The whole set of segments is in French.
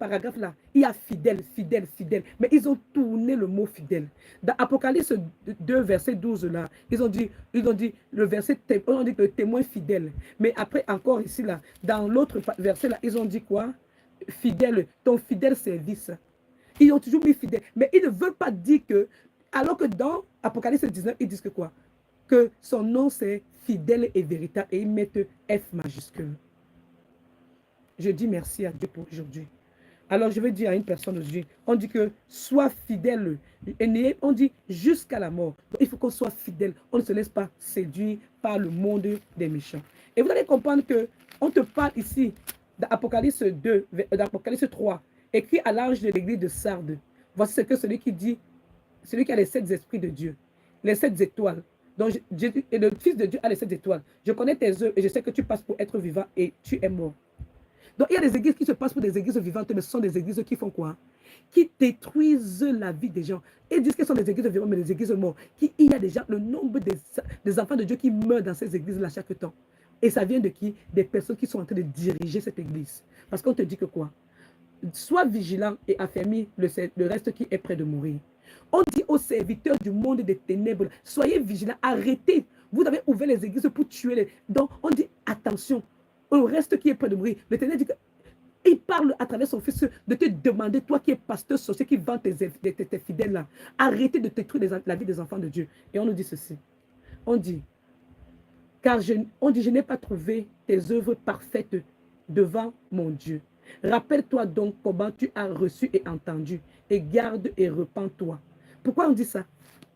paragraphe-là, il y a fidèle, fidèle, fidèle. Mais ils ont tourné le mot fidèle. Dans Apocalypse 2, verset 12, là, ils ont dit le verset, on a dit le témoin fidèle. Mais après, encore ici, là, dans l'autre verset, là, ils ont dit quoi? Fidèle, ton fidèle service. Ils ont toujours mis fidèle. Mais ils ne veulent pas dire que, alors que dans Apocalypse 19, ils disent que quoi? Que son nom c'est fidèle et véritable. Et ils mettent F majuscule. Je dis merci à Dieu pour aujourd'hui. Alors je vais dire à une personne aujourd'hui, on dit que sois fidèle. Et on dit jusqu'à la mort. Donc, il faut qu'on soit fidèle. On ne se laisse pas séduire par le monde des méchants. Et vous allez comprendre que on te parle ici d'Apocalypse 2, d'Apocalypse 3, écrit à l'ange de l'église de Sardes. Voici ce que celui qui dit, celui qui a les 7 esprits de Dieu, les 7 étoiles. Donc, et le Fils de Dieu a les 7 étoiles. Je connais tes œuvres et je sais que tu passes pour être vivant et tu es mort. Donc, il y a des églises qui se passent pour des églises vivantes, mais ce sont des églises qui font quoi? Qui détruisent la vie des gens. Et disent que ce sont des églises vivantes, mais des églises mortes. Il y a des gens, le nombre des enfants de Dieu qui meurent dans ces églises-là chaque temps. Et ça vient de qui? Des personnes qui sont en train de diriger cette église. Parce qu'on te dit que quoi? Sois vigilant et affermis le reste qui est près de mourir. On dit aux serviteurs du monde des ténèbres, soyez vigilants, arrêtez. Vous avez ouvert les églises pour tuer les... Donc, on dit attention au reste qui est près de mourir. Le Ténèbre dit qu'il parle à travers son fils de te demander, toi qui es pasteur sorcier, qui vend tes fidèles là, arrêtez de détruire la vie des enfants de Dieu. Et on nous dit ceci. On dit, on dit, je n'ai pas trouvé tes œuvres parfaites devant mon Dieu. Rappelle-toi donc comment tu as reçu et entendu, et garde et repens-toi. Pourquoi on dit ça?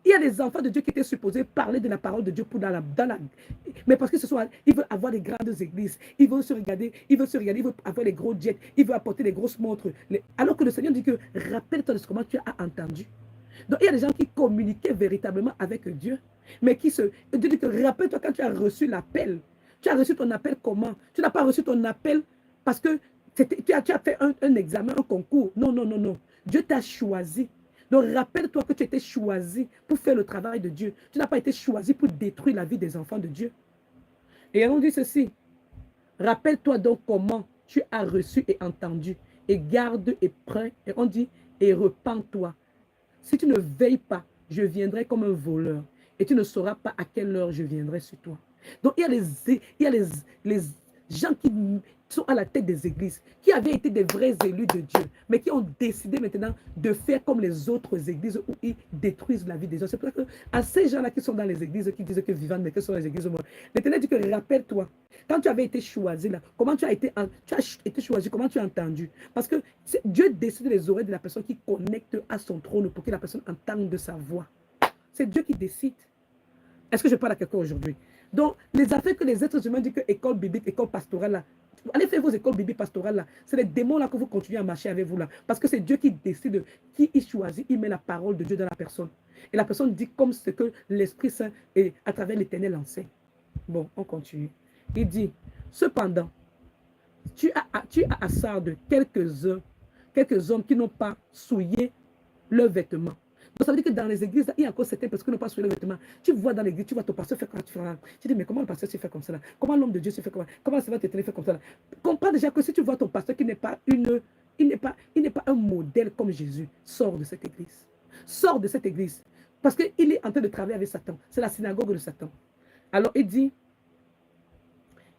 Il y a des enfants de Dieu qui étaient supposés parler de la parole de Dieu pour mais parce qu'ils veulent avoir des grandes églises, ils veulent se regarder, ils veulent avoir les gros jets, ils veulent apporter les grosses montres. Alors que le Seigneur dit que rappelle-toi de comment tu as entendu. Donc il y a des gens qui communiquaient véritablement avec Dieu, mais Dieu dit que rappelle-toi quand tu as reçu l'appel. Tu as reçu ton appel comment? Tu n'as pas reçu ton appel parce que tu as fait un examen, un concours. Non, non, non, non. Dieu t'a choisi. Donc, rappelle-toi que tu étais choisi pour faire le travail de Dieu. Tu n'as pas été choisi pour détruire la vie des enfants de Dieu. Et on dit ceci. Rappelle-toi donc comment tu as reçu et entendu. Et garde et prends. Et on dit, et repens-toi. Si tu ne veilles pas, je viendrai comme un voleur. Et tu ne sauras pas à quelle heure je viendrai sur toi. Donc, il y a les gens qui sont à la tête des églises, qui avaient été des vrais élus de Dieu, mais qui ont décidé maintenant de faire comme les autres églises où ils détruisent la vie des gens. C'est pour ça qu'à ces gens-là qui sont dans les églises, qui disent que vivantes, mais que sont les églises mortes, l'Éternel dit que rappelle-toi, quand tu avais été choisi là, comment tu as été choisi, comment tu as entendu. Parce que Dieu décide les oreilles de la personne qui connecte à son trône pour que la personne entende de sa voix. C'est Dieu qui décide. Est-ce que je parle à quelqu'un aujourd'hui? Donc, les affaires que les êtres humains disent que école biblique, école pastorale, là, allez faire vos écoles bibliques pastorales, là. C'est les démons là que vous continuez à marcher avec vous là. Parce que c'est Dieu qui décide, qui il choisit, il met la parole de Dieu dans la personne. Et la personne dit comme ce que l'Esprit Saint, et à travers l'Éternel, enseigne. Bon, on continue. Il dit, cependant, tu as à Sardes quelques hommes qui n'ont pas souillé leurs vêtements. Donc, ça veut dire que dans les églises, il y a encore certaines personnes qui n'ont pas souillé leurs vêtements. Tu vois dans l'église, tu vois ton pasteur faire comme ça. Tu dis, mais comment le pasteur se fait comme ça? Comment l'homme de Dieu se fait comme ça? Comment ça va t'étonner faire comme ça? Comprends déjà que si tu vois ton pasteur qui n'est pas il n'est pas un modèle comme Jésus, sors de cette église. Sors de cette église. Parce qu'il est en train de travailler avec Satan. C'est la synagogue de Satan. Alors, il dit,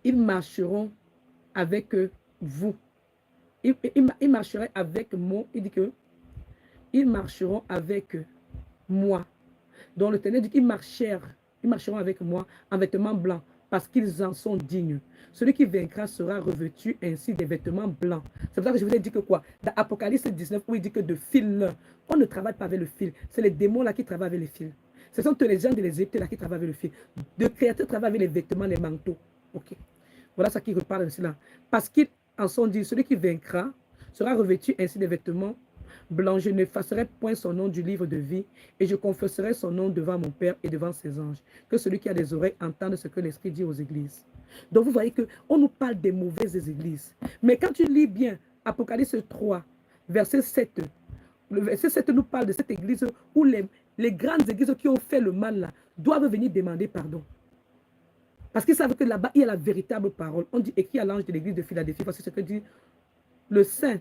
ils marcheront avec vous. Ils marcheraient avec moi. Il dit que ils marcheront avec moi. Donc le Ténèbre dit qu'ils marcheront avec moi en vêtements blancs parce qu'ils en sont dignes. Celui qui vaincra sera revêtu ainsi des vêtements blancs. C'est pour ça que je vous ai dit que quoi? Dans Apocalypse 19, où il dit que de fil, on ne travaille pas avec le fil. C'est les démons là qui travaillent avec les fils. Ce sont les gens de l'Égypte là qui travaillent avec le fil. De créateurs travaillent avec les vêtements, les manteaux. Ok. Voilà ça qui reparle de cela. Parce qu'ils en sont dignes. Celui qui vaincra sera revêtu ainsi des vêtements blanc, je n'effacerai point son nom du livre de vie, et je confesserai son nom devant mon Père et devant ses anges. Que celui qui a des oreilles entende ce que l'Esprit dit aux églises. Donc vous voyez qu'on nous parle des mauvaises églises. Mais quand tu lis bien Apocalypse 3, verset 7, le verset 7 nous parle de cette église où les grandes églises qui ont fait le mal là, doivent venir demander pardon. Parce qu'ils savent que là-bas, il y a la véritable parole. On dit écrit à l'ange de l'église de Philadelphie, parce que ce que dit le Saint